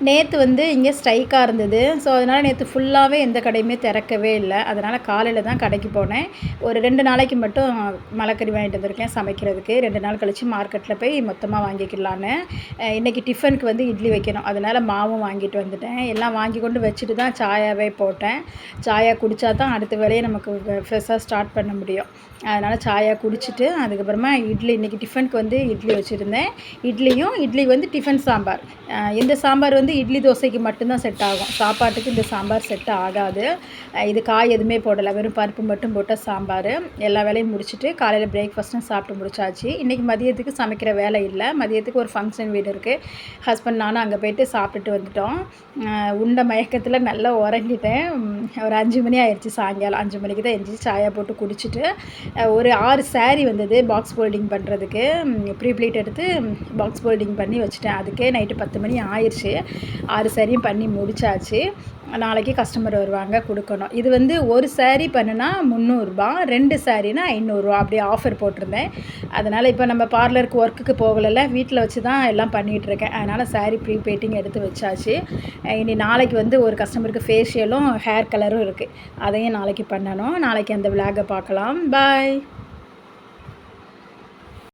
நேற்று வந்து இங்கே ஸ்ட்ரைக்காக இருந்தது. ஸோ, அதனால் நேற்று ஃபுல்லாகவே எந்த கடையுமே திறக்கவே இல்ல. அதனால் காலையில தான் கடைக்கு போனேன். ஒரு 2 நாளைக்கு மட்டும் மலைக்கறி வாங்கிட்டு வந்திருக்கேன் சமைக்கிறதுக்கு. 2 நாள் கழிச்சு மார்க்கெட்டில் போய் மொத்தமாக வாங்கிக்கலான்னு. இன்றைக்கி டிஃபனுக்கு வந்து இட்லி வைக்கணும். அதனால் மாவும் வாங்கிட்டு வந்துட்டேன். எல்லாம் வாங்கி கொண்டு வச்சுட்டு தான் சாயாவே போட்டேன். சாயா குடித்தா தான் அடுத்த வேலையை நமக்கு ஃப்ரெஷ்ஷாக ஸ்டார்ட் பண்ண முடியும். அதனால் சாயா குடிச்சிட்டு அதுக்கப்புறமா இட்லி இன்றைக்கி டிஃபனுக்கு வந்து இட்லி வச்சுருந்தேன். இட்லி வந்து டிஃபன் சாம்பார். இந்த சாம்பார் வந்து இட்லி தோசைக்கு மட்டும்தான் செட் ஆகும். சாப்பாட்டுக்கு இந்த சாம்பார் செட் ஆகாது. இது காய் எதுவுமே போடலை, வெறும் பருப்பு மட்டும் போட்ட சாம்பார். எல்லா வேலையும் முடிச்சுட்டு காலையில் பிரேக்ஃபாஸ்ட்டும் சாப்பிட்டு முடிச்சாச்சு. இன்றைக்கி மதியத்துக்கு சமைக்கிற வேலை இல்லை. மதியத்துக்கு ஒரு ஃபங்க்ஷன் வீடு இருக்குது. ஹஸ்பண்ட் நானும் அங்கே போய்ட்டு சாப்பிட்டுட்டு வந்துட்டோம். உண்ட மயக்கத்தில் நல்லா உறங்கிட்டேன். ஒரு 5 மணி ஆயிடுச்சு. சாயங்காலம் 5 மணிக்கு தான் எந்திரிச்சு சாயா போட்டு குடிச்சிட்டு ஒரு 6 சாரீ வந்தது பாக்ஸ் ஃபோல்டிங் பண்ணுறதுக்கு. ப்ரீ ப்ளீட் எடுத்து பாக்ஸ் ஃபோல்டிங் பண்ணி வச்சுட்டேன். அதுக்கே நைட்டு 10 மணி ஆயிடுச்சு. 6 சாரியும் பண்ணி முடிச்சாச்சு. நாளைக்கு கஸ்டமர் வருவாங்க, கொடுக்கணும். இது வந்து ஒரு சாரீ பண்ணுனா 300 ரூபா, 2 சாரீனா 500 ரூபா அப்படி ஆஃபர் போட்டிருந்தேன். அதனால் இப்போ நம்ம பார்லருக்கு ஒர்க்குக்கு போகலைல்ல, வீட்டில் வச்சு தான் எல்லாம் பண்ணிகிட்ருக்கேன். அதனால் சாரீ ப்ரீ ப்ளீட்டிங் எடுத்து வச்சாச்சு. இனி நாளைக்கு வந்து ஒரு கஸ்டமருக்கு ஃபேஷியலும் ஹேர் கலரும் இருக்குது. அதையும் நாளைக்கு பண்ணணும். நாளைக்கு அந்த விலாகை பார்க்கலாம். பாய்.